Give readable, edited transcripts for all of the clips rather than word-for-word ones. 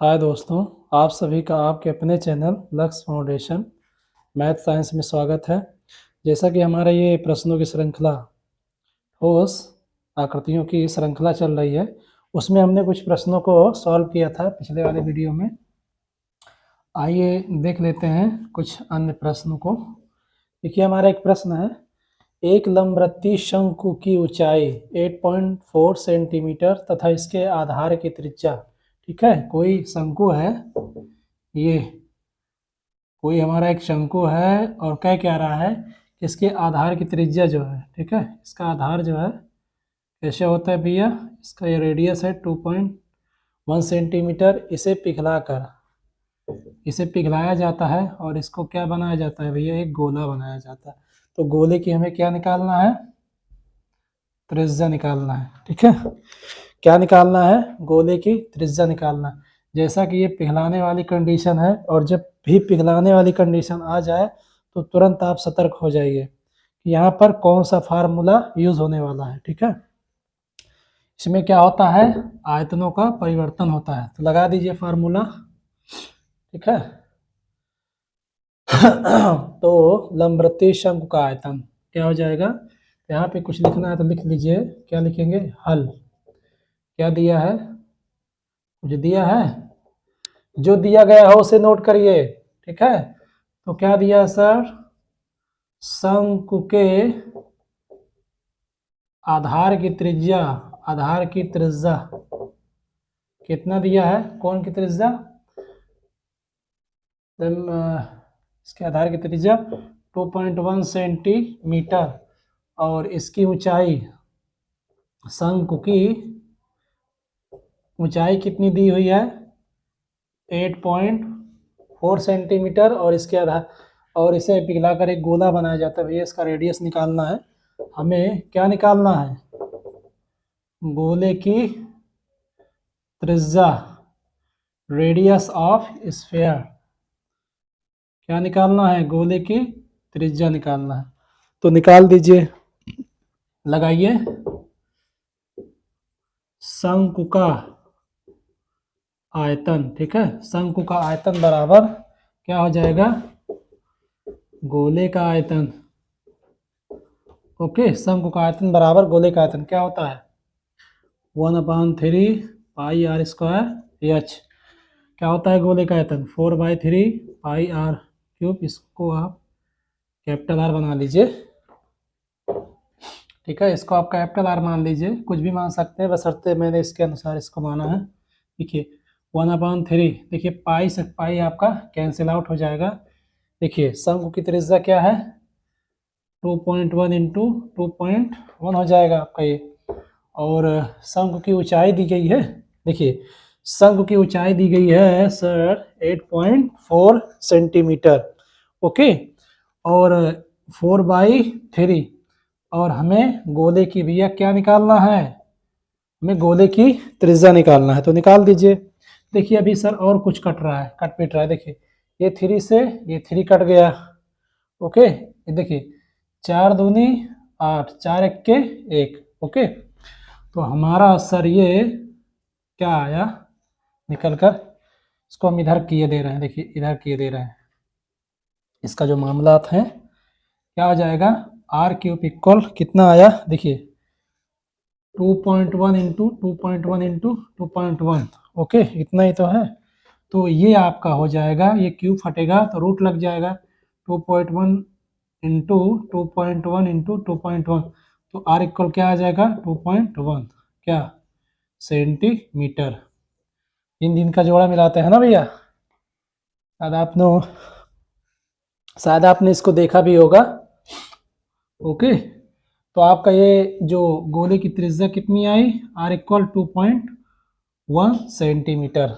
हाय दोस्तों, आप सभी का आपके अपने चैनल लक्ष्य फाउंडेशन मैथ साइंस में स्वागत है। जैसा कि हमारा ये प्रश्नों की श्रृंखला ठोस आकृतियों की श्रृंखला चल रही है, उसमें हमने कुछ प्रश्नों को सॉल्व किया था पिछले वाले वीडियो में। आइए देख लेते हैं कुछ अन्य प्रश्नों को। देखिए, हमारा एक प्रश्न है, एक लंबवृत्तीय शंकु की ऊंचाई 8.4 सेंटीमीटर तथा इसके आधार की त्रिज्या, ठीक है, कोई शंकु है, ये कोई हमारा एक शंकु है और कह क्या रहा है कि इसके आधार की त्रिज्या जो है, ठीक है, इसका आधार जो है कैसे होता है भैया, इसका ये रेडियस है 2.1 सेंटीमीटर। इसे पिघलाया जाता है और इसको क्या बनाया जाता है भैया, एक गोला बनाया जाता है। तो गोले की हमें क्या निकालना है, त्रिज्या निकालना है, ठीक है। क्या निकालना है, गोले की त्रिज्या निकालना है। जैसा कि ये पिघलाने वाली कंडीशन है और जब भी पिघलाने वाली कंडीशन आ जाए तो तुरंत आप सतर्क हो जाइए कि यहाँ पर कौन सा फार्मूला यूज होने वाला है, ठीक है। इसमें क्या होता है, आयतनों का परिवर्तन होता है। तो लगा दीजिए फार्मूला, ठीक है। तो लंबवृत्तीय शंकु का आयतन क्या हो जाएगा, यहाँ पे कुछ लिखना है तो लिख लीजिए। क्या लिखेंगे, हल। क्या दिया है, कुछ दिया है, जो दिया गया हो उसे नोट करिए, ठीक है। तो क्या दिया सर, शंकु के आधार की त्रिज्या कितना दिया है, कौन की त्रिज्या, इसके आधार की त्रिज्या 2.1 सेंटीमीटर और इसकी ऊंचाई, शंकु की ऊंचाई कितनी दी हुई है, 8.4 सेंटीमीटर और इसके आधार, और इसे पिघलाकर एक गोला बनाया जाता है। भैया इसका रेडियस निकालना है हमें। क्या निकालना है, गोले की त्रिज्या, रेडियस ऑफ स्फीयर। क्या निकालना है, गोले की त्रिज्या निकालना है। तो निकाल दीजिए, लगाइए। शंकु का आयतन, ठीक है, शंकु का आयतन बराबर क्या हो जाएगा, गोले का आयतन। ओके, शंकु का आयतन बराबर गोले का आयतन क्या होता है, 1/3 पाई आर स्क्वायर एच। क्या होता है गोले का आयतन, 4/3 पाई आर क्यूब। इसको आप कैपिटल आर बना लीजिए, ठीक है। इसको आप कैपिटल आर मान लीजिए, कुछ भी मान सकते हैं, बशर्ते मैंने इसके अनुसार इसको माना है। देखिए 1/3, देखिए पाई से पाई आपका कैंसिल आउट हो जाएगा। देखिए शंकु की त्रिज्या क्या है, 2.1 इंटू 2.1 हो जाएगा आपका ये, और शंकु की ऊंचाई दी गई है, देखिए शंकु की ऊंचाई दी गई है सर 8.4 सेंटीमीटर, ओके, और 4/3, और हमें गोले की भैया क्या निकालना है, हमें गोले की त्रिज्या निकालना है। तो निकाल दीजिए। देखिए अभी सर और कुछ कट रहा है, कट पिट रहा है। देखिए ये 3 से ये 3 कट गया, ओके। ये देखिए 4 दूनी 8, 4 एक्के 1, ओके। तो हमारा सर ये क्या आया निकल कर, इसको हम इधर किए दे रहे हैं, देखिए इधर किए दे रहे हैं। इसका जो मामलात है क्या हो जाएगा, आर क्यूब इक्वल कितना आया, देखिए 2.1 इंटू 2.1 इंटू 2.1, ओके, इतना ही तो है। तो ये आपका हो जाएगा, ये क्यूब फटेगा तो रूट लग जाएगा, 2.1 इंटू 2.1 इंटू 2.1, तो आर इक्वल क्या आ जाएगा, 2.1 क्या सेंटीमीटर। इन का जोड़ा मिलाते हैं ना भैया, शायद आपने इसको देखा भी होगा, ओके। तो आपका ये जो गोले की त्रिज्या कितनी आई, R equal 2.1 centimetre,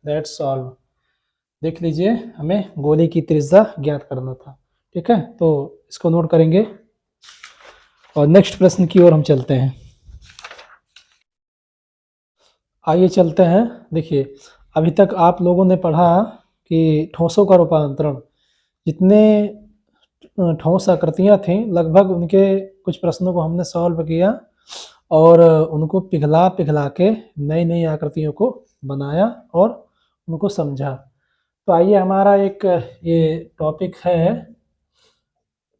that's all. देख लीजिए हमें गोले की त्रिज्या ज्ञात करना था, ठीक है। तो इसको नोट करेंगे और नेक्स्ट प्रश्न की ओर हम चलते हैं। आइए चलते हैं। देखिए अभी तक आप लोगों ने पढ़ा कि ठोसों का रूपांतरण, जितने ठोस आकृतियाँ थीं लगभग उनके कुछ प्रश्नों को हमने सॉल्व किया और उनको पिघला के नई नई आकृतियों को बनाया और उनको समझा। तो आइए हमारा एक ये टॉपिक है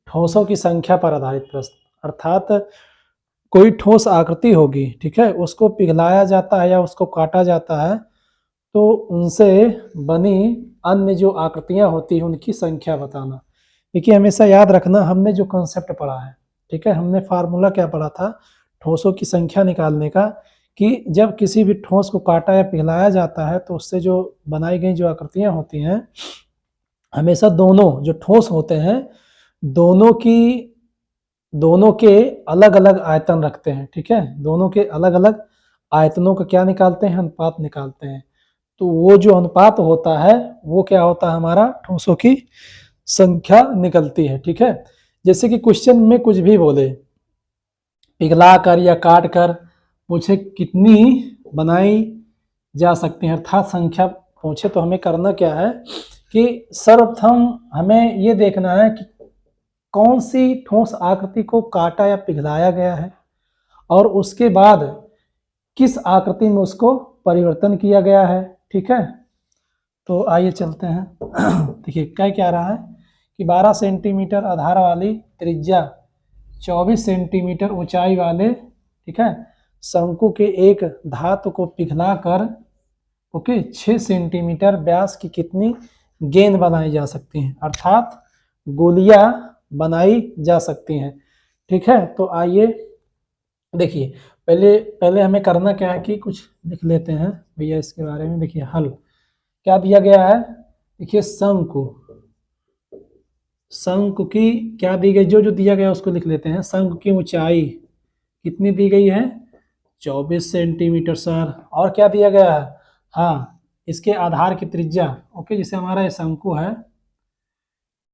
ठोसों की संख्या पर आधारित प्रश्न, अर्थात कोई ठोस आकृति होगी, ठीक है, उसको पिघलाया जाता है या उसको काटा जाता है तो उनसे बनी अन्य जो आकृतियां होती हैं उनकी संख्या बताना। देखिए हमेशा याद रखना, हमने जो कॉन्सेप्ट पढ़ा है, ठीक है, हमने फार्मूला क्या पढ़ा था ठोसों की संख्या निकालने का, कि जब किसी भी ठोस को काटा या पिघलाया जाता है तो उससे जो बनाई गई जो आकृतियां होती हैं, हमेशा दोनों जो ठोस होते हैं दोनों के अलग अलग आयतन रखते हैं, ठीक है, दोनों के अलग अलग आयतनों का क्या निकालते हैं, अनुपात निकालते हैं। तो वो जो अनुपात होता है वो क्या होता है, हमारा ठोसों की संख्या निकलती है, ठीक है। जैसे कि क्वेश्चन में कुछ भी बोले, पिघला कर या काट कर पूछे कितनी बनाई जा सकती है, अर्थात संख्या पूछे, तो हमें करना क्या है कि सर्वप्रथम हमें ये देखना है कि कौन सी ठोस आकृति को काटा या पिघलाया गया है और उसके बाद किस आकृति में उसको परिवर्तन किया गया है, ठीक है। तो आइए चलते हैं। देखिए क्या रहा है कि 12 सेंटीमीटर आधार वाली त्रिज्या 24 सेंटीमीटर ऊंचाई वाले, ठीक है, शंकु के एक धातु को पिघला कर 6 सेंटीमीटर व्यास की कितनी गेंद बनाई जा सकती हैं, अर्थात गोलियां बनाई जा सकती हैं, ठीक है। तो आइए देखिए पहले हमें करना क्या है कि कुछ लिख लेते हैं भैया इसके बारे में। देखिए हल क्या दिया गया है, देखिए शंकु की क्या दी गई, जो दिया गया उसको लिख लेते हैं। शंकु की ऊंचाई कितनी दी गई है, 24 सेंटीमीटर सर। और क्या दिया गया है, हाँ, इसके आधार की त्रिज्या, जैसे हमारा ये शंकु है,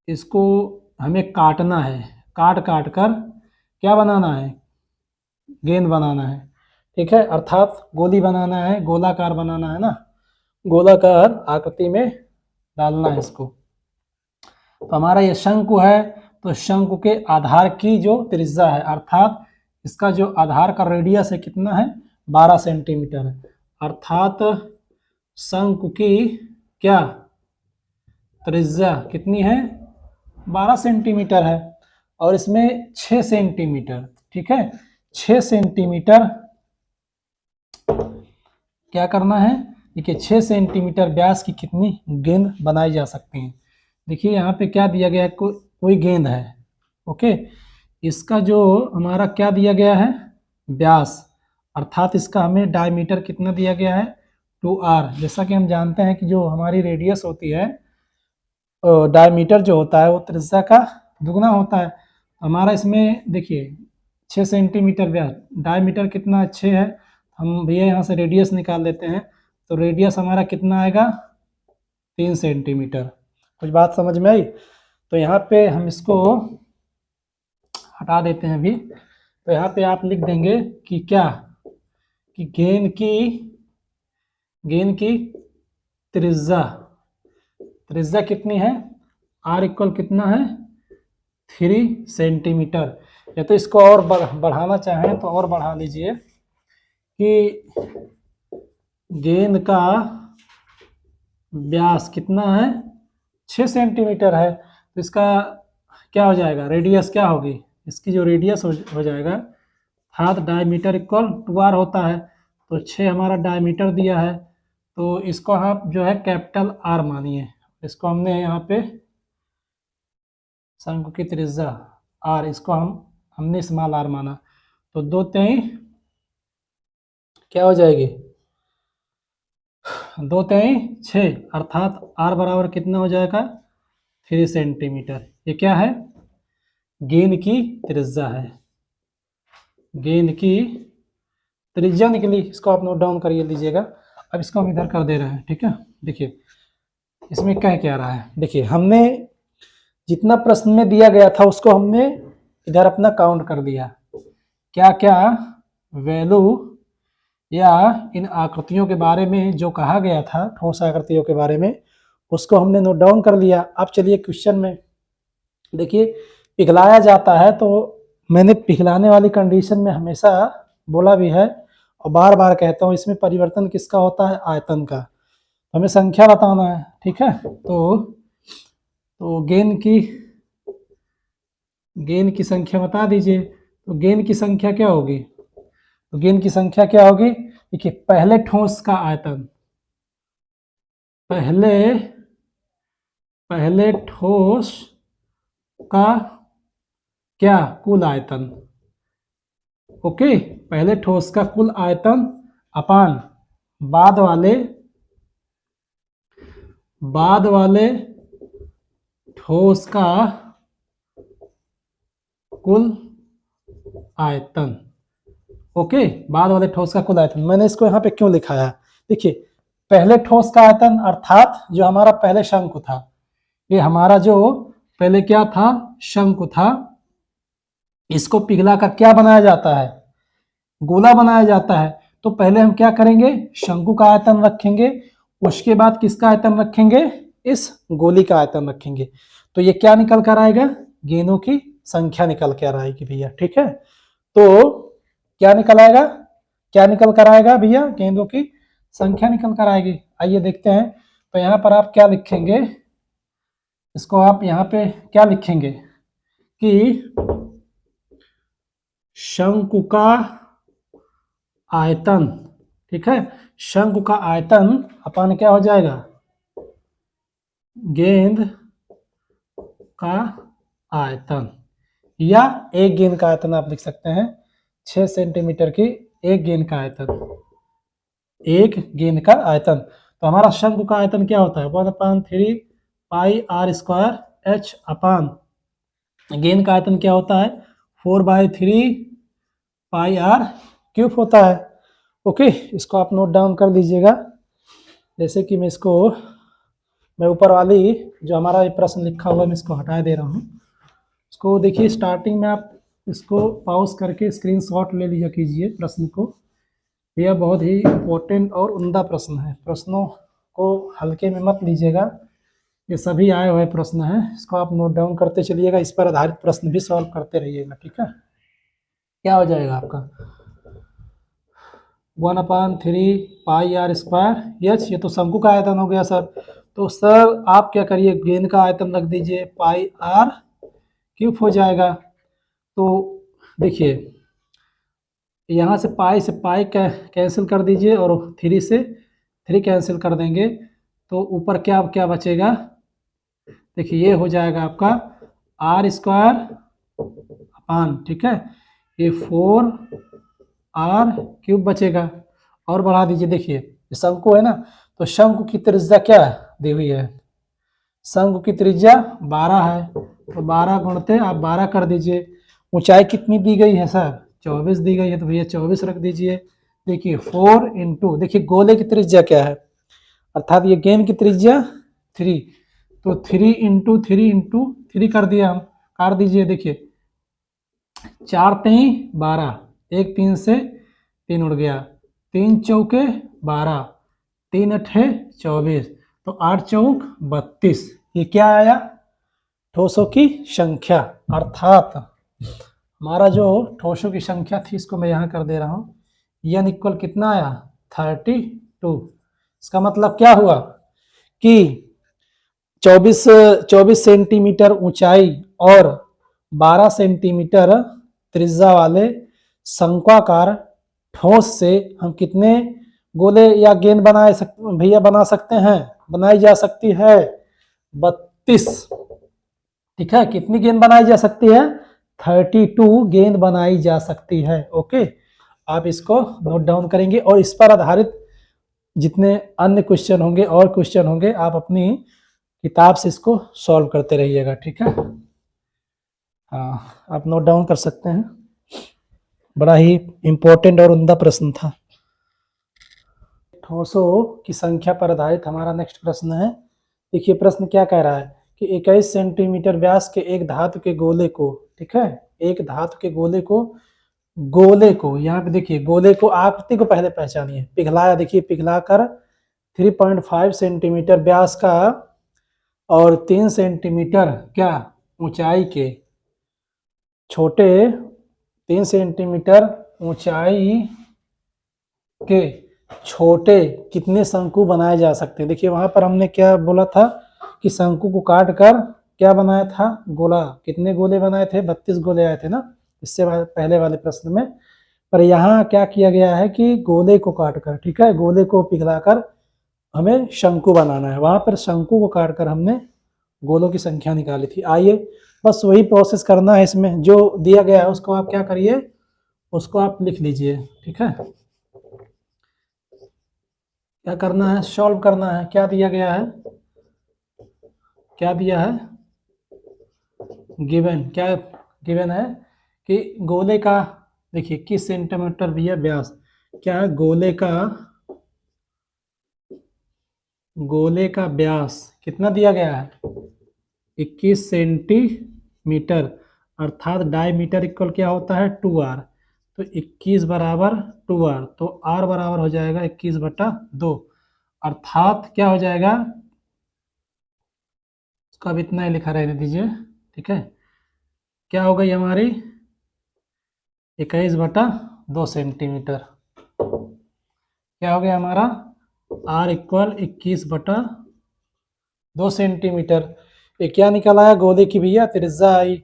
इसको हमें काटना है, काट कर क्या बनाना है, गेंद बनाना है, ठीक है, अर्थात गोली बनाना है, गोलाकार बनाना है ना, गोलाकार आकृति में डालना है इसको। तो हमारा ये शंकु है, तो शंकु के आधार की जो त्रिज्या है, अर्थात इसका जो आधार का रेडियस है कितना है, 12 सेंटीमीटर है, अर्थात शंकु की क्या त्रिज्या कितनी है, 12 सेंटीमीटर है, और इसमें 6 सेंटीमीटर, ठीक है, 6 सेंटीमीटर क्या करना है, देखिए 6 सेंटीमीटर व्यास की कितनी गेंद बनाई जा सकती है। देखिए यहाँ पे क्या दिया गया है, कोई गेंद है, ओके, इसका जो हमारा क्या दिया गया है, व्यास, अर्थात इसका हमें डायमीटर कितना दिया गया है, 2r। जैसा कि हम जानते हैं कि जो हमारी रेडियस होती है, डायमीटर जो होता है वो त्रिज्या का दुगना होता है। हमारा इसमें देखिए 6 सेंटीमीटर व्यास, डायमीटर कितना 6 है, हम भैया यहाँ से रेडियस निकाल लेते हैं, तो रेडियस हमारा कितना आएगा, 3 सेंटीमीटर। कुछ बात समझ में आई। तो यहाँ पे हम इसको हटा देते हैं अभी। तो यहाँ पे आप लिख देंगे कि क्या, कि गेंद की त्रिज्या कितनी है, r इक्वल कितना है, 3 सेंटीमीटर। या तो इसको और बढ़ाना चाहें तो और बढ़ा लीजिए कि गेंद का व्यास कितना है, 6 सेंटीमीटर है, तो इसका क्या हो जाएगा, रेडियस क्या होगी, इसकी जो रेडियस हो जाएगा, हाथ डायमीटर इक्वल 2r होता है, तो 6 हमारा डायमीटर दिया है, तो इसको आप जो है कैपिटल R मानिए, इसको हमने यहाँ पे शंकु की त्रिज्या R, इसको हमने स्मॉल r माना, तो 2 क्या हो जाएगी, 2×6, अर्थात r बराबर कितना हो जाएगा, 3 सेंटीमीटर। ये क्या है, गेंद की त्रिज्या है, गेंद की त्रिज्या निकली, इसको आप नोट डाउन करिए लीजिएगा। अब इसको हम इधर कर दे रहे हैं, ठीक है। देखिए इसमें क्या रहा है, देखिए हमने जितना प्रश्न में दिया गया था उसको हमने इधर अपना काउंट कर दिया, क्या क्या वैल्यू या इन आकृतियों के बारे में जो कहा गया था, ठोस आकृतियों के बारे में, उसको हमने नोट डाउन कर लिया। अब चलिए क्वेश्चन में देखिए, पिघलाया जाता है, तो मैंने पिघलाने वाली कंडीशन में हमेशा बोला भी है और बार बार कहता हूँ, इसमें परिवर्तन किसका होता है, आयतन का। हमें संख्या बताना है, ठीक है। तो गेंद की संख्या बता दीजिए। तो गेंद की संख्या क्या होगी? तो गेंद की संख्या क्या होगी? देखिए, पहले ठोस का आयतन, पहले ठोस का क्या? कुल आयतन। ओके, पहले ठोस का कुल आयतन अपान बाद वाले ठोस का कुल आयतन। ओके, बाद वाले ठोस का कुल आयतन। मैंने इसको यहाँ पे क्यों लिखा है? देखिए, पहले ठोस का आयतन अर्थात जो हमारा पहले शंकु था, ये हमारा जो पहले क्या था? शंकु था। इसको पिघला कर क्या बनाया जाता है? गोला बनाया जाता है। तो पहले हम क्या करेंगे? शंकु का आयतन रखेंगे, उसके बाद किसका आयतन रखेंगे? इस गोली का आयतन रखेंगे। तो ये क्या निकल कर आएगा? गेंदों की संख्या निकल कर आएगी भैया, ठीक है। तो क्या निकल आएगा? क्या निकल कर आएगा भैया? गेंदों की संख्या निकल कर आएगी। आइए देखते हैं। तो यहाँ पर आप क्या लिखेंगे? इसको आप यहाँ पे क्या लिखेंगे कि शंकु का आयतन, ठीक है, शंकु का आयतन अपन क्या हो जाएगा? गेंद का आयतन, या एक गेंद का आयतन आप लिख सकते हैं। 6 सेंटीमीटर की एक गेंद का आयतन, एक गेंद का आयतन। तो हमारा शंकु का आयतन क्या होता है? 1/3 पाई आर स्क्वायर एच अपान, गेंद का आयतन क्या होता है? 4/3 पाई आर क्यूब होता है। ओके, इसको आप नोट डाउन कर लीजिएगा। जैसे कि मैं ऊपर वाली जो हमारा ये प्रश्न लिखा हुआ है, मैं इसको हटा दे रहा हूँ। इसको देखिए, स्टार्टिंग में आप इसको पॉज करके स्क्रीनशॉट ले लिया कीजिए प्रश्न को। यह बहुत ही इम्पोर्टेंट और उम्दा प्रश्न है। प्रश्नों को हल्के में मत लीजिएगा, ये सभी आए हुए प्रश्न हैं। इसको आप नोट डाउन करते चलिएगा, इस पर आधारित प्रश्न भी सॉल्व करते रहिएगा, ठीक है। क्या हो जाएगा आपका? 1/3 पाई आर स्क्वायर एच, ये तो शंकु का आयतन हो गया सर। तो सर आप क्या करिए, गेंद का आयतन रख दीजिए, पाई आर क्यूब हो जाएगा। तो देखिए, यहाँ से पाई कैंसिल कर दीजिए और 3 से 3 कैंसिल कर देंगे। तो ऊपर क्या क्या बचेगा? देखिए, ये हो जाएगा आपका आर स्क्वायर अपान, ठीक है, ये 4 आर क्यूब बचेगा। और बढ़ा दीजिए, देखिए ये शंकु है ना, तो शंकु की त्रिज्या क्या दी हुई है? शंकु की त्रिज्या 12 है। तो 12 गुणते आप 12 कर दीजिए। ऊंचाई कितनी दी गई है सर? 24 दी गई है, तो भैया 24 रख दीजिए। देखिए 4 इंटू, देखिए गोले की त्रिज्या क्या है, अर्थात ये गेंद की त्रिज्या 3, तो 3 इंटू 3 कर दिया हम। काट दीजिए, देखिए 4 3 12, एक 3 से 3 उड़ गया, 3 चौके 12, 3 अठे 24, तो 8 चौक 32। ये क्या आया? ठोसों की संख्या। अर्थात हमारा जो ठोसों की संख्या थी, इसको मैं यहाँ कर दे रहा हूँ, एन इक्वल कितना आया? 32। इसका मतलब क्या हुआ कि 24 सेंटीमीटर ऊंचाई और 12 सेंटीमीटर त्रिज्या वाले शंक्वाकार ठोस से हम कितने गोले या गेंद बना सकते हैं? बनाई जा सकती है 32, ठीक है। कितनी गेंद बनाई जा सकती है? 32 गेंद बनाई जा सकती है। ओके, आप इसको नोट डाउन करेंगे और इस पर आधारित जितने अन्य क्वेश्चन होंगे और क्वेश्चन होंगे, आप अपनी किताब से इसको सॉल्व करते रहिएगा, ठीक है। हाँ, आप नोट डाउन कर सकते हैं। बड़ा ही इंपॉर्टेंट और उम्दा प्रश्न था। ठोसों की संख्या पर आधारित हमारा नेक्स्ट प्रश्न है। देखिए प्रश्न क्या कह रहा है कि 21 सेंटीमीटर व्यास के एक धातु के गोले को, ठीक है, एक धातु के गोले को यहाँ पे देखिए, गोले को आकृति को पहले पहचानिए। पिघलाया, देखिए पिघलाकर 3.5 सेंटीमीटर व्यास का और 3 सेंटीमीटर क्या ऊंचाई के छोटे 3 सेंटीमीटर ऊंचाई के छोटे कितने शंकु बनाए जा सकते हैं। देखिए वहां पर हमने क्या बोला था कि शंकु को काट कर क्या बनाया था, गोला। कितने गोले बनाए थे, 32 गोले आए थे ना इससे पहले वाले प्रश्न में। पर यहाँ क्या किया गया है कि गोले को काट कर, ठीक है, गोले को पिघलाकर हमें शंकु बनाना है। वहां पर शंकु को काट कर हमने गोलों की संख्या निकाली थी। आइए बस वही प्रोसेस करना है इसमें, जो दिया गया है उसको आप क्या करिए, उसको आप लिख लीजिए, ठीक है। क्या करना है, सॉल्व करना है। क्या दिया गया है, क्या दिया है, गिवन, क्या गिवन है कि गोले का, देखिए किस सेंटीमीटर भी है व्यास, क्या है, गोले का व्यास कितना दिया गया है, 21 सेंटीमीटर, अर्थात डायमीटर इक्वल क्या होता है 2r। तो 21 बराबर 2r, तो r बराबर हो जाएगा 21/2, अर्थात क्या हो जाएगा, उसका अब इतना ही लिखा रहने दीजिए, ठीक है। क्या हो गई हमारी 21/2 सेंटीमीटर। क्या हो गया हमारा, r इक्वल 21/2 सेंटीमीटर। ये क्या निकल आया, गोले की भैया त्रिज्या आई।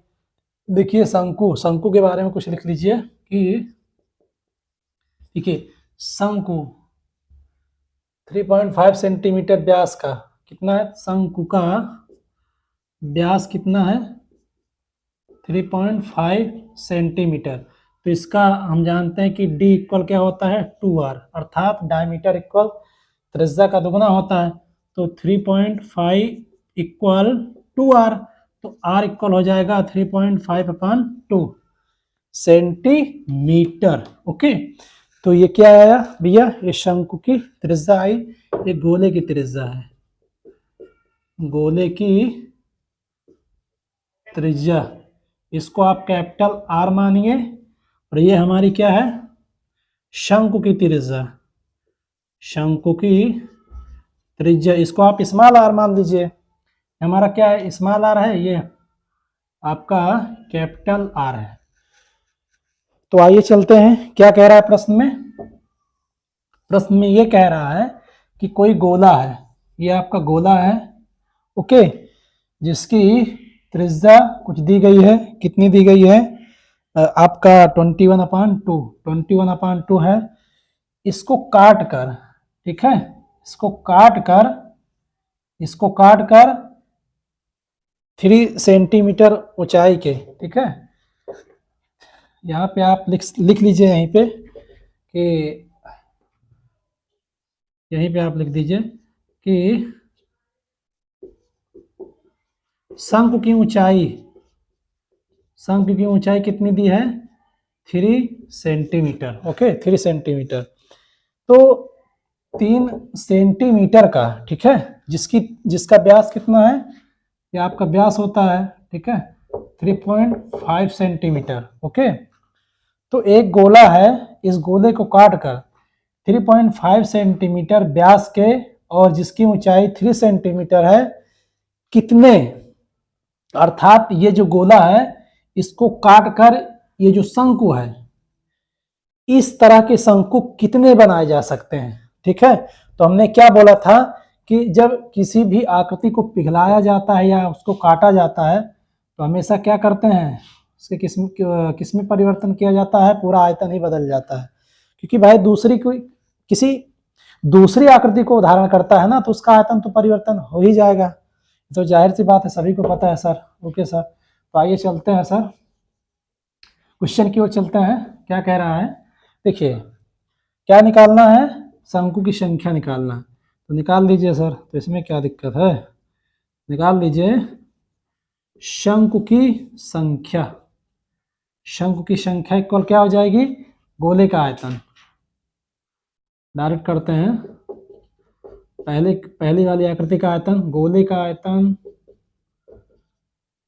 देखिए शंकु, शंकु के बारे में कुछ लिख लीजिए कि देखिए शंकु 3.5 सेंटीमीटर व्यास का, कितना है शंकु का व्यास कितना है 3.5 सेंटीमीटर। तो इसका हम जानते हैं कि d इक्वल क्या होता है 2r, अर्थात डायमीटर इक्वल त्रिज्या का दुगना होता है। तो 3.5 इक्वल 2r, तो r इक्वल हो जाएगा 3.5/2 सेंटीमीटर। ओके, तो ये क्या आया भैया, ये शंकु की त्रिज्या आई, ये गोले की त्रिज्या है, गोले की त्रिज्या, इसको आप कैपिटल R मानिए, और ये हमारी क्या है, शंकु की त्रिज्या, शंकु की त्रिज्या, इसको आप स्मॉल r मान लीजिए। हमारा क्या है, स्मॉल r है, ये आपका कैपिटल R है। तो आइए चलते हैं, क्या कह रहा है प्रश्न में, प्रश्न में ये कह रहा है कि कोई गोला है, ये आपका गोला है, ओके, जिसकी त्रिज्या कुछ दी गई है, कितनी दी गई है, आपका 21/2 है। इसको काट कर, ठीक है, इसको काट कर 3 सेंटीमीटर ऊंचाई के, ठीक है, यहाँ पे आप लिख लीजिए, यहीं पे कि यहीं पे आप लिख दीजिए कि शंकु की ऊंचाई कितनी दी है 3 सेंटीमीटर, ओके 3 सेंटीमीटर। तो 3 सेंटीमीटर का, ठीक है, जिसका व्यास कितना है, ये आपका व्यास होता है, ठीक है 3.5 सेंटीमीटर, ओके। तो एक गोला है, इस गोले को काट कर 3.5 सेंटीमीटर व्यास के, और जिसकी ऊंचाई 3 सेंटीमीटर है, कितने, अर्थात ये जो गोला है इसको काट कर ये जो शंकु है, इस तरह के शंकु कितने बनाए जा सकते हैं, ठीक है। तो हमने क्या बोला था कि जब किसी भी आकृति को पिघलाया जाता है या उसको काटा जाता है, तो हमेशा क्या करते हैं, उसके किस में परिवर्तन किया जाता है, पूरा आयतन ही बदल जाता है। क्योंकि भाई किसी दूसरी आकृति को धारण करता है ना, तो उसका आयतन तो परिवर्तन हो ही जाएगा, तो जाहिर सी बात है, सभी को पता है सर। ओके सर, तो आइए चलते हैं सर, क्वेश्चन की ओर चलते हैं। क्या कह रहा है, देखिए क्या निकालना है, शंकु की संख्या निकालना है, तो निकाल लीजिए सर। तो इसमें क्या दिक्कत है, निकाल लीजिए शंकु की संख्या। शंकु की संख्या इक्वल क्या हो जाएगी, गोले का आयतन। डायरेक्ट करते हैं, पहली वाली आकृति का आयतन, गोले का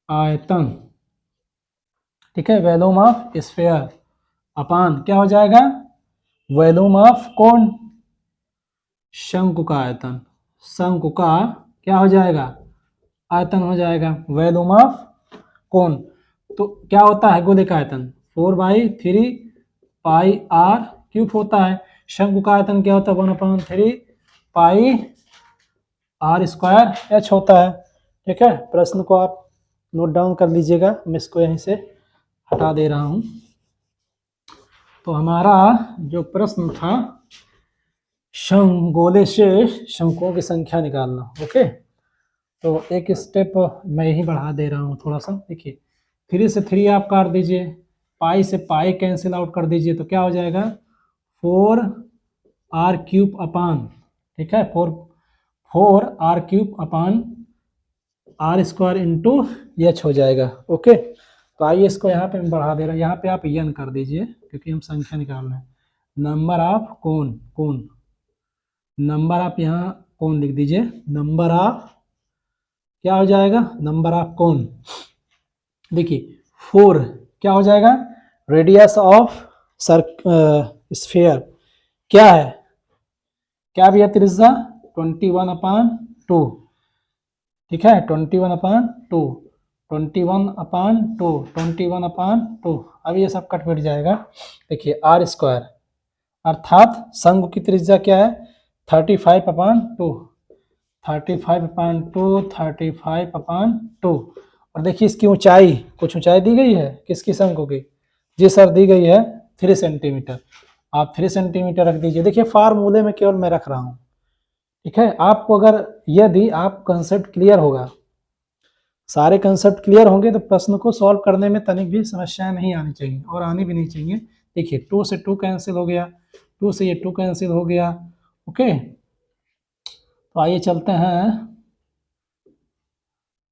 आयतन, ठीक है, वॉल्यूम ऑफ स्फीयर अपान क्या हो जाएगा, वॉल्यूम ऑफ कौन, शंकु का आयतन, शंकु का क्या हो जाएगा, आयतन हो जाएगा, वॉल्यूम ऑफ कौन। तो क्या होता है गोले का आयतन 4/3 पाई r क्यूब होता है। शंकु का आयतन क्या होता है 1/3 पाई आर स्क्वायर एच होता है। ठीक है, प्रश्न को आप नोट डाउन कर लीजिएगा, मैं इसको यहीं से हटा दे रहा हूं। तो हमारा जो प्रश्न था गोले से शंकुओं की संख्या निकालना। ओके, तो एक स्टेप मैं यही बढ़ा दे रहा हूँ थोड़ा सा। देखिए 3 से 3 आप काट दीजिए, पाई से पाई कैंसिल आउट कर दीजिए, तो क्या हो जाएगा 4r³ अपान, ठीक है, 4r³ अपान r² इंटू एच हो जाएगा। ओके, तो आइए इसको यहाँ पे मैं बढ़ा दे रहा हूँ, यहाँ पे आप n कर दीजिए क्योंकि हम संख्या निकाल रहे हैं। नंबर ऑफ कोन, नंबर आप यहाँ कोन लिख दीजिए, नंबर ऑफ क्या हो जाएगा, नंबर ऑफ कोन। देखिए 4 क्या हो जाएगा, रेडियस ऑफ स्फीयर क्या है, क्या भैया त्रिज्या 21/2, ठीक है, 21/2, 21/2, 21/2। अब ये सब कट बैठ जाएगा। देखिए r² अर्थात शंकु की त्रिज्या क्या है 35/2, 35/2, 35/2। और देखिए इसकी ऊंचाई, कुछ ऊंचाई दी गई है किसकी, शंकु की, जी सर दी गई है 3 सेंटीमीटर। आप 3 सेंटीमीटर रख दीजिए। देखिए फार्मूले में केवल मैं रख रहा हूँ, ठीक है, आपको अगर यदि आप कंसेप्ट क्लियर होगा, सारे कंसेप्ट क्लियर होंगे तो प्रश्न को सॉल्व करने में तनिक भी समस्याएं नहीं आनी चाहिए और आनी भी नहीं चाहिए। देखिए 2 से 2 कैंसिल हो गया, 2 से ये 2 कैंसिल हो गया। ओके, तो आइए चलते हैं।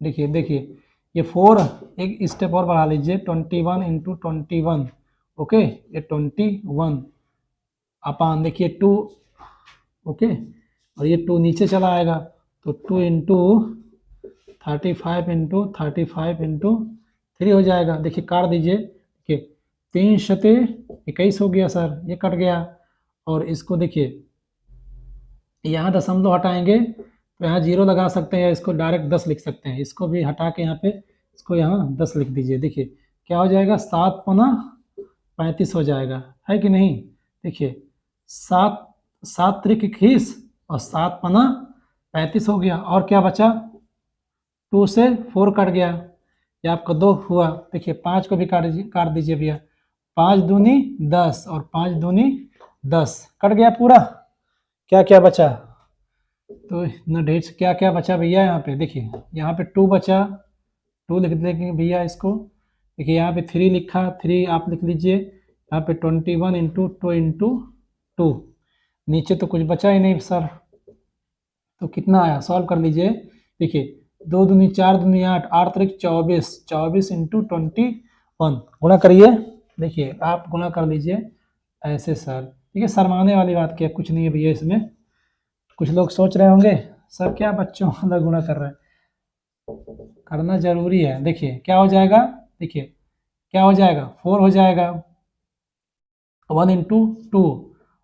देखिए ये 4 एक स्टेप और बढ़ा लीजिए, 21 इंटू 21। ओके, ये 21 अपान देखिए 2। ओके, और ये 2 नीचे चला आएगा तो 2 इंटू 35 इंटू 35 इंटू 3 हो जाएगा। देखिए काट दीजिए, देखिए 3 शते 21 हो गया सर, ये कट गया। और इसको देखिए यहाँ दशमलव हटाएंगे तो यहाँ 0 लगा सकते हैं, इसको डायरेक्ट 10 लिख सकते हैं। इसको भी हटा के यहाँ पे इसको यहाँ 10 लिख दीजिए। देखिए क्या हो जाएगा 7×35 हो जाएगा, है कि नहीं। देखिए 7 त्रिक 21 और 7×35 हो गया। और क्या बचा, 2 से 4 कट गया, ये आपका 2 हुआ। देखिए 5 को भी काट दीजिए भैया, 5 दूनी 10 और 5 दूनी 10 कट गया पूरा। क्या क्या बचा, तो न ढेर क्या क्या बचा भैया, यहाँ पे देखिए यहाँ पे 2 बचा, 2 लिख देंगे भैया इसको। देखिए यहाँ पे 3 लिखा, 3 आप लिख लीजिए। यहाँ पे 21 इंटू 2 इंटू 2, नीचे तो कुछ बचा ही नहीं सर, तो कितना आया सॉल्व कर लीजिए। देखिए 2 दूनी 4 दूनी 8, 8 त्रिक 24, 24 इंटू 21 गुणा करिए। देखिए आप गुणा कर लीजिए ऐसे सर, ठीक है, शर्माने वाली बात क्या, कुछ नहीं है भैया इसमें। कुछ लोग सोच रहे होंगे सर क्या बच्चों वाला गुणा कर रहे हैं, करना जरूरी है। देखिए क्या हो जाएगा, देखिए क्या हो जाएगा 4 हो जाएगा, 1 इंटू 2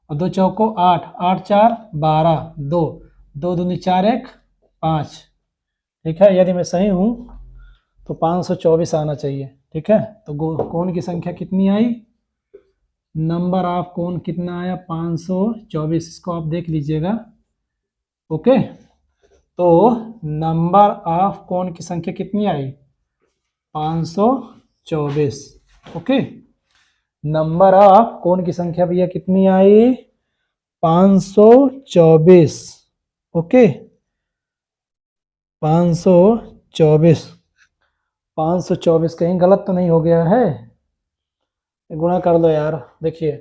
और 2 चौको 8, 8 4 12, 2 2 दूनी 4 1 5, ठीक है। यदि मैं सही हूँ तो 524 आना चाहिए, ठीक है। तो कोण की संख्या कितनी आई, नंबर ऑफ कोण कितना आया 524, इसको आप देख लीजिएगा। ओके, तो नंबर ऑफ कोण की संख्या कितनी आई 524। ओके, नंबर ऑफ कोण की संख्या भैया कितनी आई 524। ओके 524, 524 कहीं गलत तो नहीं हो गया है, गुणा कर लो यार। देखिए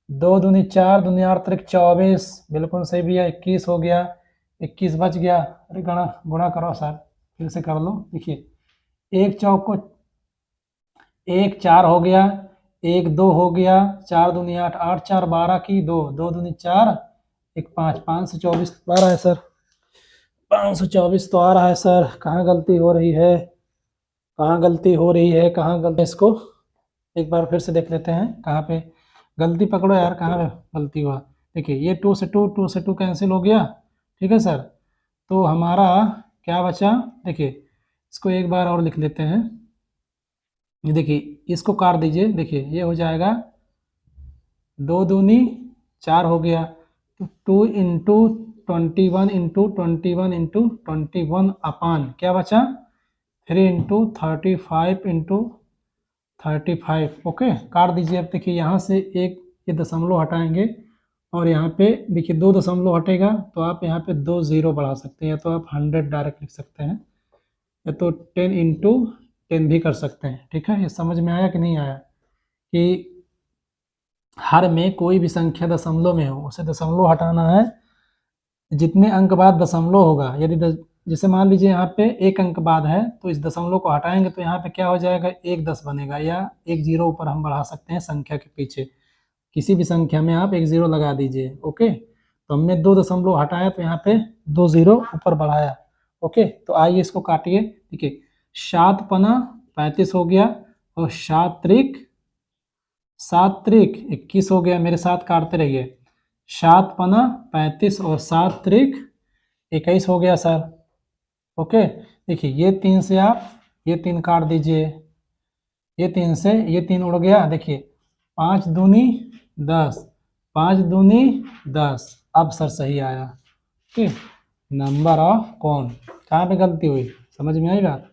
2 दूनी 4 दूनी 8 त्रिक 24, बिल्कुल सही भैया, 21 हो गया, 21 बच गया। अरे गुणा करो सर, फिर से कर लो। देखिए 1 चौक को 1 4 हो गया, 1 2 हो गया, 4 दूनी 8, 8 4 12 की 2, 2 दूनी 4 1 5, 524 आ रहा है सर, 524 तो आ रहा है सर। कहाँ गलती हो रही है, कहाँ गलती हो रही है, कहाँ गलती, इसको एक बार फिर से देख लेते हैं कहाँ पे गलती, पकड़ो यार कहाँ पे गलती हुआ। देखिए ये 2 से 2, 2 से 2 कैंसिल हो गया, ठीक है सर। तो हमारा क्या बचा, देखिए इसको एक बार और लिख लेते हैं। देखिए इसको काट दीजिए, देखिए ये हो जाएगा 2 दूनी 4 हो गया, तो 2 इंटू 21 इंटू 21 इंटू 21 अपान क्या बचा 3 इंटू 35 इंटू 35। ओके, काट दीजिए। अब देखिए यहाँ से एक ये दशमलव हटाएंगे और यहाँ पे देखिए 2 दशमलव हटेगा, तो आप यहाँ पे 2 जीरो बढ़ा सकते हैं, या तो आप 100 डायरेक्ट लिख सकते हैं, या तो 10 इंटू 10 भी कर सकते हैं। ठीक है, ये समझ में आया कि नहीं आया कि हर में कोई भी संख्या दशमलव में हो उसे दशमलव हटाना है, जितने अंक बाद दशमलव होगा, यदि जैसे मान लीजिए यहाँ पे 1 अंक बाद है तो इस दशमलव को हटाएंगे तो यहाँ पे क्या हो जाएगा 1 10 बनेगा, या 1 जीरो ऊपर हम बढ़ा सकते हैं संख्या के पीछे, किसी भी संख्या में आप 1 जीरो लगा दीजिए। ओके, तो हमने 2 दशमलव हटाया तो यहाँ पे 2 जीरो ऊपर बढ़ाया। ओके, तो आइए इसको काटिए। देखिए 7 पना 35 हो गया, और 7 त्रिक 21 हो गया। मेरे साथ काटते रहिए, 7 पना 35 और 7 त्रिक 21 हो गया सर। ओके, देखिए ये 3 से आप ये 3 काट दीजिए, ये 3 से ये 3 उड़ गया। देखिए 5 दूनी 10, 5 दूनी 10। अब सर सही आया। ओके, नंबर ऑफ कौन, कहाँ पे गलती हुई, समझ में आई बात।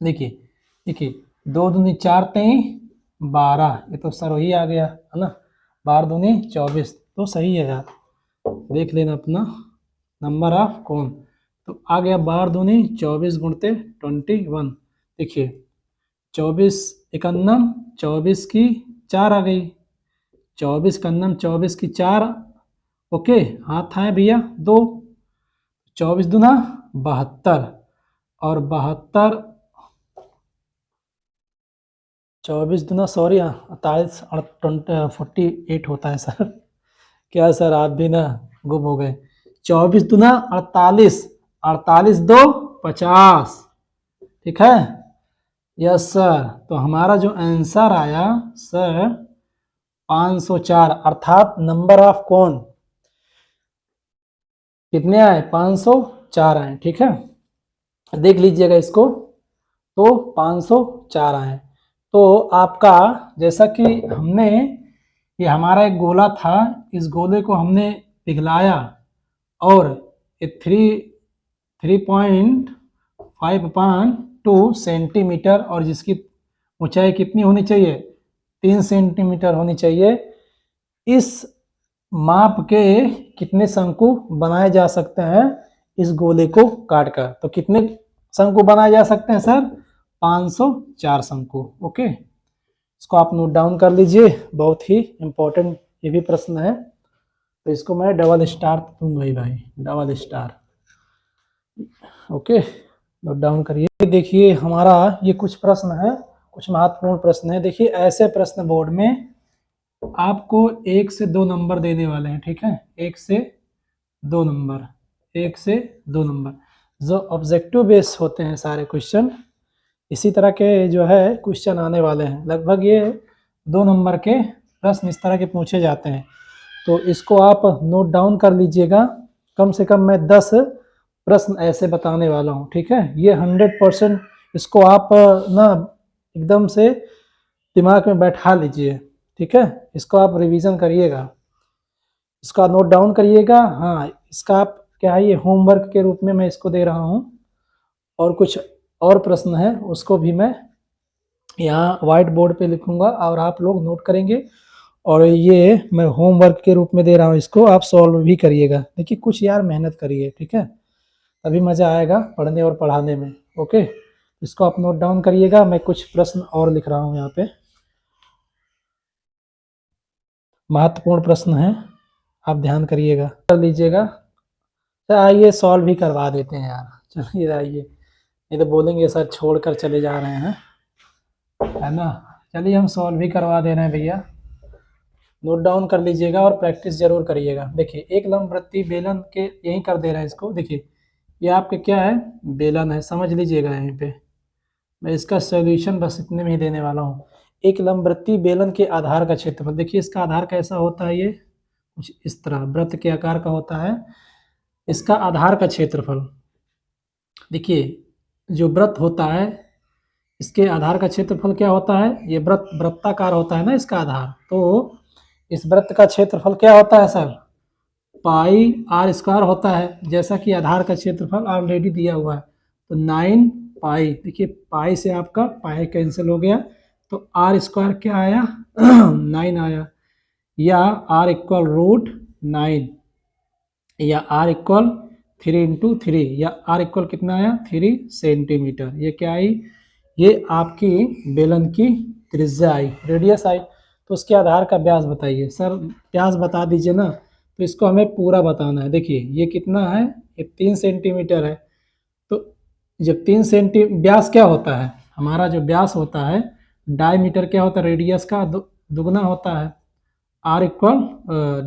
देखिए 2 दूनी 4 तेई 12, ये तो सर वही आ गया है ना, 12 दूनी 24, तो सही है यार, देख लेना अपना नंबर ऑफ कौन। तो आ गया 12 दूनी 24 गुणते 21। देखिए 24 51, 24 की 4 आ गई, 24 51 24 की 4। ओके, हाथ आए भैया 2, 24 दूना 72, और 72 24 दूना सॉरी 48 48 होता है सर। क्या सर आप भी ना गुम हो गए। 24 दूना 48, 48 दो 50। ठीक है, यस सर। तो हमारा जो आंसर आया सर 504, अर्थात नंबर ऑफ कौन कितने आए 504 आए। ठीक है, देख लीजिएगा इसको, तो 504 आए। तो आपका जैसा कि हमने ये हमारा एक गोला था, इस गोले को हमने पिघलाया और ये 3.5/2 सेंटीमीटर, और जिसकी ऊंचाई कितनी होनी चाहिए 3 सेंटीमीटर होनी चाहिए। इस माप के कितने शंकु बनाए जा सकते हैं इस गोले को काटकर, तो कितने शंकु बनाए जा सकते हैं सर 504 शंकु। ओके, इसको आप नोट डाउन कर लीजिए, बहुत ही इंपॉर्टेंट ये भी प्रश्न है, तो इसको मैं डबल स्टार दूंगा ही भाई, double star. Okay, note down करिए। देखिए हमारा ये कुछ प्रश्न है, कुछ महत्वपूर्ण प्रश्न है। देखिए ऐसे प्रश्न बोर्ड में आपको 1 से 2 नंबर देने वाले हैं। ठीक है, 1 से 2 नंबर, 1 से 2 नंबर जो ऑब्जेक्टिव बेस होते हैं सारे क्वेश्चन, इसी तरह के जो है क्वेश्चन आने वाले हैं। लगभग ये 2 नंबर के प्रश्न इस तरह के पूछे जाते हैं, तो इसको आप नोट डाउन कर लीजिएगा। कम से कम मैं 10 प्रश्न ऐसे बताने वाला हूँ। ठीक है, ये 100% इसको आप ना एकदम से दिमाग में बैठा लीजिए। ठीक है, इसको आप रिवीजन करिएगा, इसका नोट डाउन करिएगा। हाँ, इसका आप क्या है, ये होमवर्क के रूप में मैं इसको दे रहा हूँ, और कुछ और प्रश्न है उसको भी मैं यहाँ व्हाइट बोर्ड पे लिखूंगा और आप लोग नोट करेंगे, और ये मैं होमवर्क के रूप में दे रहा हूँ, इसको आप सॉल्व भी करिएगा। देखिए कुछ यार मेहनत करिए, ठीक है, तभी मज़ा आएगा पढ़ने और पढ़ाने में। ओके, इसको आप नोट डाउन करिएगा। मैं कुछ प्रश्न और लिख रहा हूँ यहाँ पे, महत्वपूर्ण प्रश्न है, आप ध्यान करिएगा, कर लीजिएगा। तो आइए सॉल्व भी करवा देते हैं यार, चलिए आइए, नहीं तो बोलेंगे सर छोड़कर चले जा रहे हैं, है ना। चलिए हम सॉल्व भी करवा दे रहे हैं भैया, नोट डाउन कर लीजिएगा और प्रैक्टिस जरूर करिएगा। देखिए एक लंबवृत्तीय बेलन के यहीं कर दे रहे हैं इसको। देखिए ये आपके क्या है, बेलन है, समझ लीजिएगा। यहीं पे मैं इसका सॉल्यूशन बस इतने में ही देने वाला हूँ। एक लंबवृत्तीय बेलन के आधार का क्षेत्रफल, देखिए इसका आधार कैसा होता है, ये कुछ इस तरह वृत्त के आकार का होता है। इसका आधार का क्षेत्रफल, देखिए जो वृत्त होता है इसके आधार का क्षेत्रफल क्या होता है, ये वृत्ताकार होता है ना इसका आधार, तो इस वृत्त का क्षेत्रफल क्या होता है सर? पाई आर स्क्वायर होता है, जैसा कि आधार का क्षेत्रफल ऑलरेडी दिया हुआ है। तो 9 पाई, देखिए पाई से आपका पाई कैंसिल हो गया, तो आर स्क्वायर क्या आया 9 आया, या आर इक्वल √9, या आर इक्वल 3 × 3, या आर इक्वल कितना आया 3 सेंटीमीटर। ये क्या आई? ये आपकी बेलन की त्रिज्या आई, रेडियस आई। तो उसके आधार का व्यास बताइए। सर व्यास बता दीजिए ना, तो इसको हमें पूरा बताना है। देखिए ये कितना है, ये 3 सेंटीमीटर है। तो जब 3 सेंटी व्यास क्या होता है हमारा, जो व्यास होता है डायमीटर क्या होता है, रेडियस का दुगना होता है। Are equal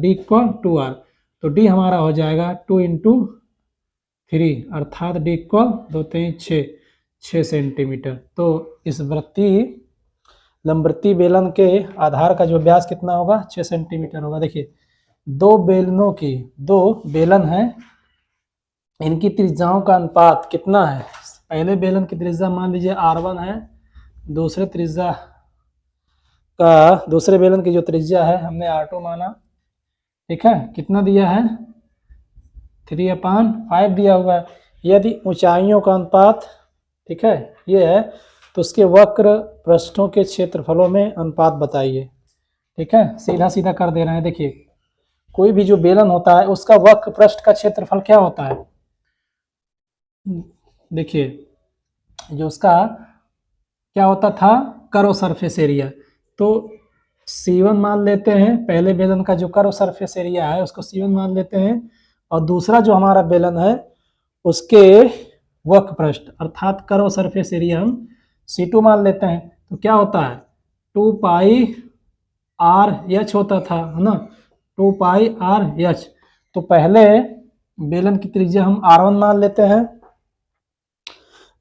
D equal 2r, तो डी हमारा हो जाएगा 2 × 3, अर्थात डी इक्वल 2 3 6 सेंटीमीटर। तो इस लंबवृत्तीय बेलन के आधार का जो व्यास कितना होगा 6 सेंटीमीटर होगा। देखिए दो बेलन है, इनकी त्रिज्याओं का अनुपात कितना है? पहले बेलन की त्रिज्या मान लीजिए r1 है, दूसरे बेलन की जो त्रिज्या है हमने r2 माना, ठीक है। कितना दिया है? 3/5 दिया हुआ है। यदि ऊंचाइयों का अनुपात, ठीक है, ये है, तो उसके वक्र पृष्ठों के क्षेत्रफलों में अनुपात बताइए। ठीक है, सीधा सीधा कर दे रहे हैं। देखिए कोई भी जो बेलन होता है उसका वक्र पृष्ठ का क्षेत्रफल क्या होता है? देखिए जो उसका क्या होता था, कर्व सरफेस एरिया। तो C1 मान लेते हैं, पहले बेलन का जो कर्व सरफेस एरिया है उसको C1 मान लेते हैं, और दूसरा जो हमारा बेलन है उसके वक्र पृष्ठ अर्थात कर्व सरफेस एरिया हम C2 मान लेते हैं। तो क्या होता है 2πr(h) होता था, है ना, 2πr(h). तो पहले बेलन की त्रिज्या हम r1 मान लेते हैं,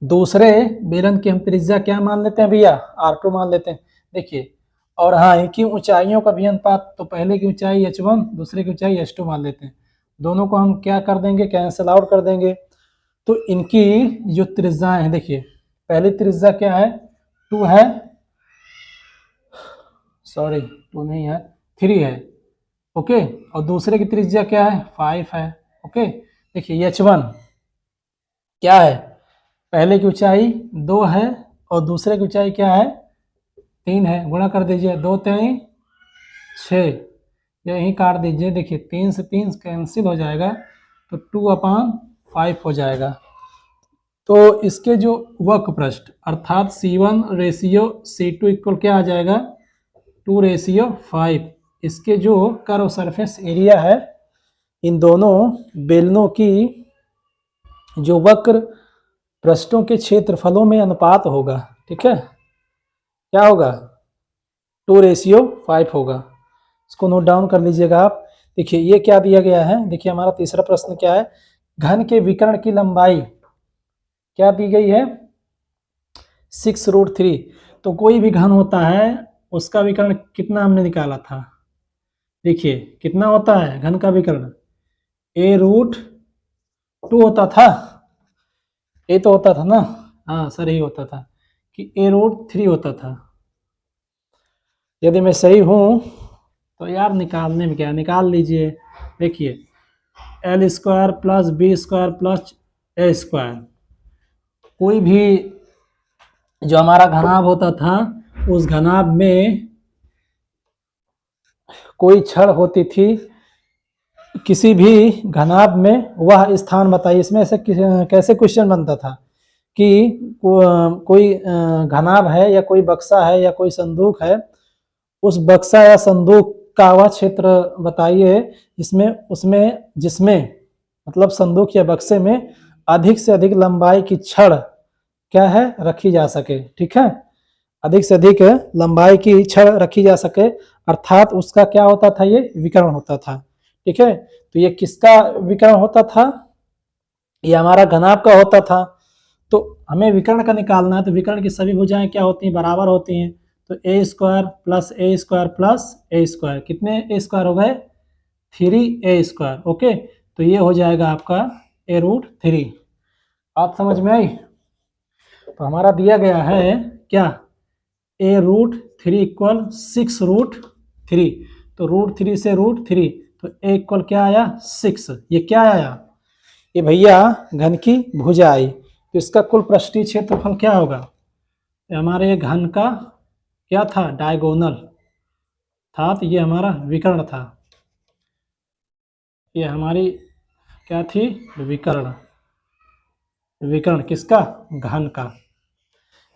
दूसरे बेलन की हम त्रिज्या क्या मान लेते हैं भैया, r2 मान लेते हैं। देखिए और हाँ, इनकी ऊंचाइयों का भी अनुपात, तो पहले की ऊंचाई h1, दूसरे की ऊंचाई h2 मान लेते हैं। दोनों को हम क्या कर देंगे, कैंसिल आउट कर देंगे। तो इनकी जो त्रिज्याएं हैं, देखिए पहली त्रिज्या क्या है 2 है, सॉरी 2 नहीं है 3 है, ओके, और दूसरे की त्रिज्या क्या है 5 है, ओके। देखिए h1 क्या है, पहले की ऊंचाई 2 है और दूसरे की ऊंचाई क्या है 3 है, गुणा कर दीजिए, 2 3 6, यहीं काट दीजिए। देखिए 3 से 3 कैंसिल हो जाएगा, तो 2/5 हो जाएगा। तो इसके जो वक्र पृष्ठ अर्थात C1 रेशियो C2 इक्वल क्या आ जाएगा 2:5। इसके जो कर्व सरफेस एरिया है इन दोनों बेलनों की जो वक्र पृष्ठों के क्षेत्रफलों में अनुपात होगा, ठीक है, क्या होगा 2:5 होगा। इसको नोट डाउन कर लीजिएगा आप। देखिए ये क्या दिया गया है, देखिए हमारा तीसरा प्रश्न क्या है, घन के विकर्ण की लंबाई क्या दी गई है 6√3। तो कोई भी घन होता है उसका विकर्ण कितना हमने निकाला था, देखिए कितना होता है घन का विकर्ण, a√2 होता था, ए तो होता था ना, हाँ सर ही होता था कि a√3 होता था। यदि मैं सही हूँ तो यार निकालने में क्या, निकाल लीजिए। देखिए l² + b² + a², कोई भी जो हमारा घनाभ होता था उस घनाभ में कोई छड़ होती थी, किसी भी घनाभ में वह स्थान बताइए। इसमें ऐसे कैसे क्वेश्चन बनता था कि कोई घनाभ है या कोई बक्सा है या कोई संदूक है, उस बक्सा या संदूक का वह क्षेत्र बताइए जिसमें मतलब संदूक या बक्से में अधिक से अधिक लंबाई की छड़ क्या है रखी जा सके, ठीक है, अधिक से अधिक लंबाई की छड़ रखी जा सके, अर्थात उसका क्या होता था, ये विकर्ण होता था, ठीक है। तो ये किसका विकर्ण होता था, ये हमारा घनाभ का होता था। तो हमें विकर्ण का निकालना है, तो विकर्ण की सभी भुजाएं क्या होती हैं, बराबर होती हैं। तो a² + a² + a², कितने a² हो गए 3a², ओके। तो ये हो जाएगा आपका a√3। आप समझ में आई। तो हमारा दिया गया है क्या a√3 = 6√3। तो √3 से √3, तो a इक्वल क्या आया 6। ये क्या आया, ये भैया घन की भुजा आई। तो इसका कुल पृष्ठीय क्षेत्रफल क्या होगा, तो हमारे ये घन का क्या था, डायगोनल था, तो ये हमारा विकर्ण था, ये हमारी क्या थी, विकर्ण। विकर्ण किसका, घन का।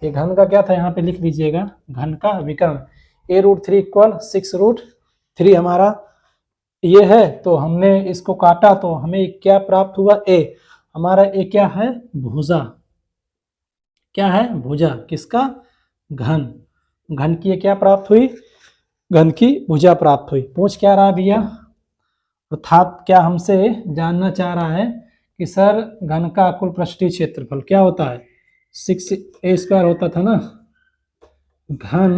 ये घन का क्या था, यहाँ पे लिख लीजिएगा, घन का विकर्ण। a√3 इक्वल 6√3 हमारा ये है। तो हमने इसको काटा तो हमें क्या प्राप्त हुआ, a। हमारा a क्या है, भुजा। क्या है, भुजा किसका, घन। घन की ये क्या प्राप्त हुई, घन की भुजा प्राप्त हुई। पूछ क्या रहा भैया, अर्थात क्या हमसे जानना चाह रहा है कि सर घन का कुल पृष्ठीय क्षेत्रफल क्या होता है, 6a² होता था ना। घन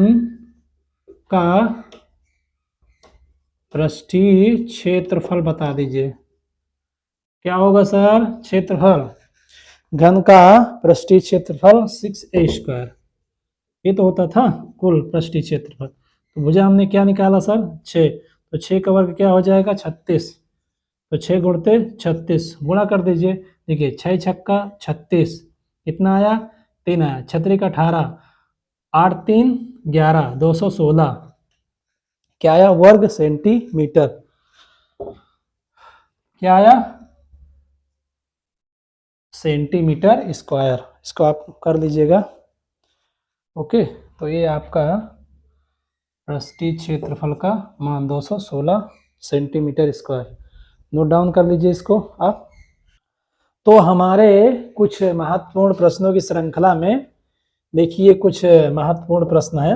का पृष्ठीय क्षेत्रफल बता दीजिए, क्या होगा सर, क्षेत्रफल। घन का पृष्ठीय क्षेत्रफल 6a², ये तो होता था कुल पृष्ठीय क्षेत्रफल। तो भुजा हमने क्या निकाला सर, 6। तो 6 का वर्ग क्या हो जाएगा, 36। तो 6 गुणते 36, गुणा कर दीजिए। देखिए 6 छक्का 36, कितना आया, 3 आया। 6 का 18, 8 3 11, 216 क्या आया, वर्ग सेंटीमीटर। क्या आया, सेंटीमीटर स्क्वायर। इसको आप कर लीजिएगा। ओके, तो ये आपका पृष्ठीय क्षेत्रफल का मान 216 सेंटीमीटर स्क्वायर। नोट डाउन कर लीजिए इसको आप। तो हमारे कुछ महत्वपूर्ण प्रश्नों की श्रृंखला में देखिए कुछ महत्वपूर्ण प्रश्न है।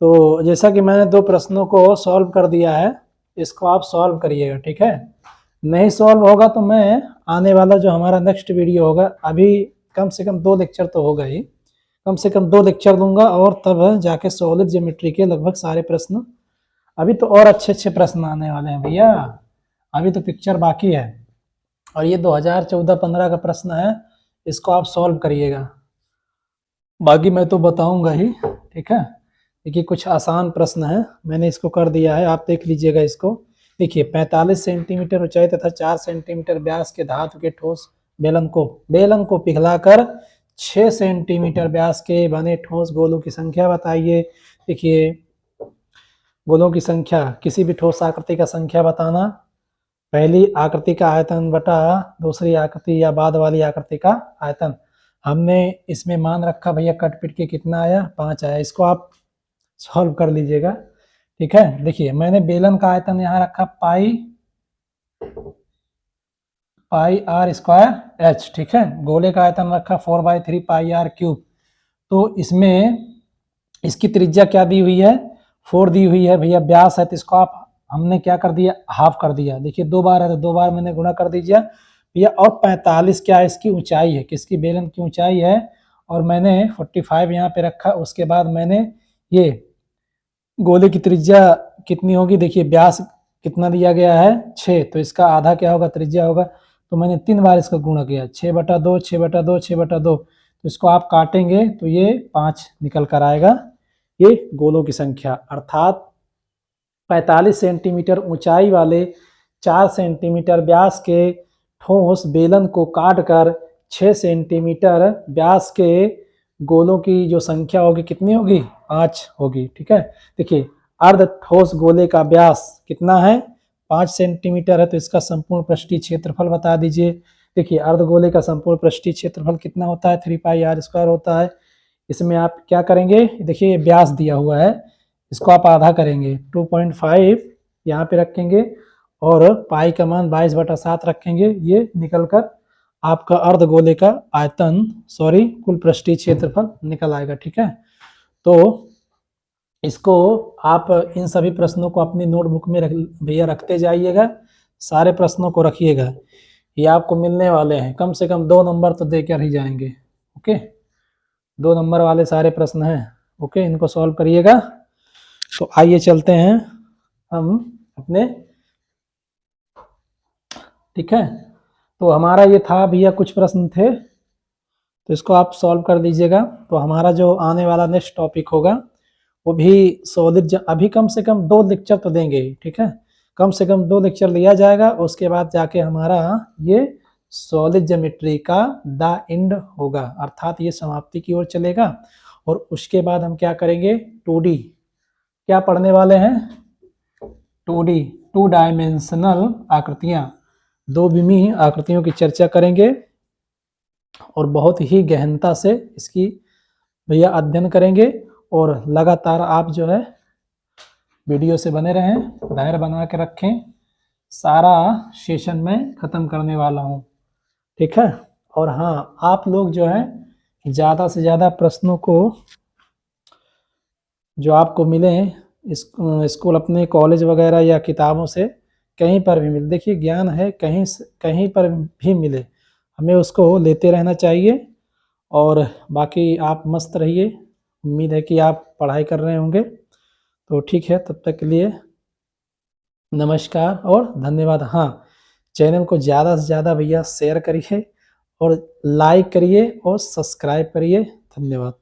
तो जैसा कि मैंने 2 प्रश्नों को सॉल्व कर दिया है, इसको आप सॉल्व करिएगा, ठीक है। नहीं सॉल्व होगा तो मैं आने वाला जो हमारा नेक्स्ट वीडियो होगा, अभी कम से कम 2 लेक्चर तो होगा ही, कम से कम 2 लेक्चर दूंगा, और तब जाके सॉलिड ज्योमेट्री के लगभग सारे प्रश्न, अभी तो और अच्छे अच्छे प्रश्न आने वाले हैं भैया, अभी तो पिक्चर बाकी है। और ये 2014-15 का प्रश्न है, इसको आप सॉल्व करिएगा, बाकी मैं तो बताऊंगा ही, ठीक है। देखिए कुछ आसान प्रश्न है, मैंने इसको कर दिया है, आप देख लीजिएगा इसको। देखिए 45 सेंटीमीटर ऊंचाई तथा 4 सेंटीमीटर व्यास के धातु के ठोस बेलन को पिघलाकर 6 सेंटीमीटर व्यास के बने ठोस गोलों की संख्या बताइए। देखिए गोलों की संख्या, किसी भी ठोस आकृति का संख्या बताना, पहली आकृति का आयतन बटा दूसरी आकृति या बाद वाली आकृति का आयतन। हमने इसमें मान रखा भैया कट पिट के कितना आया, 5 आया। इसको आप सॉल्व कर लीजिएगा, ठीक है। देखिए मैंने बेलन का आयतन यहाँ रखा πr²h, ठीक है। गोले का आयतन रखा 4/3 πr³। तो इसमें इसकी त्रिज्या क्या दी हुई है, 4 दी हुई है भैया। व्यास है तो इसको आप हमने क्या कर दिया, हाफ कर दिया। देखिए 2 बार है तो 2 बार मैंने गुणा कर दीजिए भैया। और 45 क्या है, इसकी ऊंचाई है, किसकी, बेलन की ऊंचाई है। और मैंने 45 यहाँ पे रखा। उसके बाद मैंने ये गोले की त्रिज्या कितनी होगी, देखिए व्यास कितना दिया गया है 6, तो इसका आधा क्या होगा, त्रिज्या होगा। तो मैंने 3 बार इसका गुणा किया, 6/2 6/2 6/2। तो इसको आप काटेंगे तो ये 5 निकल कर आएगा, ये गोलों की संख्या। अर्थात 45 सेंटीमीटर ऊंचाई वाले 4 सेंटीमीटर व्यास के ठोस बेलन को काटकर 6 सेंटीमीटर व्यास के गोलों की जो संख्या होगी कितनी होगी, 5 होगी, ठीक है। देखिए अर्ध ठोस गोले का व्यास कितना है, 5 सेंटीमीटर है। तो इसका संपूर्ण पृष्ठीय क्षेत्रफल बता दीजिए। देखिए अर्ध गोले का संपूर्ण पृष्ठीय क्षेत्रफल कितना होता है, 3πr² होता है। इसमें आप क्या करेंगे, देखिए व्यास दिया हुआ है, इसको आप आधा करेंगे, 2.5 यहाँ पे रखेंगे और पाई का मान 22/7 रखेंगे। ये निकलकर आपका अर्ध गोले का आयतन, सॉरी कुल पृष्ठीय क्षेत्रफल निकल आएगा, ठीक है। तो इसको आप इन सभी प्रश्नों को अपनी नोटबुक में भैया रखते जाइएगा, सारे प्रश्नों को रखिएगा, ये आपको मिलने वाले हैं। कम से कम 2 नंबर तो देकर ही जाएंगे, ओके। 2 नंबर वाले सारे प्रश्न हैं, ओके, इनको सॉल्व करिएगा। तो आइए चलते हैं हम अपने, ठीक है। तो हमारा ये था भैया, कुछ प्रश्न थे तो इसको आप सॉल्व कर दीजिएगा। तो हमारा जो आने वाला नेक्स्ट टॉपिक होगा वो भी सॉलिड, अभी कम से कम 2 लेक्चर तो देंगे ही, ठीक है। कम से कम 2 लेक्चर लिया जाएगा, उसके बाद जाके हमारा ये सॉलिड ज्योमेट्री का द एंड होगा, अर्थात ये समाप्ति की ओर चलेगा। और उसके बाद हम क्या करेंगे, 2D क्या पढ़ने वाले हैं, 2D 2 डायमेंशनल आकृतियां, 2 विमीय आकृतियों की चर्चा करेंगे और बहुत ही गहनता से इसकी भैया अध्ययन करेंगे। और लगातार आप जो है वीडियो से बने रहें, धैर्य बना के रखें, सारा सेशन में ख़त्म करने वाला हूँ, ठीक है। और हाँ, आप लोग जो है ज़्यादा से ज़्यादा प्रश्नों को जो आपको मिले स्कूल अपने कॉलेज वगैरह या किताबों से कहीं पर भी मिले, देखिए ज्ञान है कहीं पर भी मिले, हमें उसको लेते रहना चाहिए। और बाकी आप मस्त रहिए, उम्मीद है कि आप पढ़ाई कर रहे होंगे। तो ठीक है, तब तक के लिए नमस्कार और धन्यवाद। हाँ, चैनल को ज़्यादा से ज़्यादा भैया शेयर करिए और लाइक करिए और सब्सक्राइब करिए। धन्यवाद।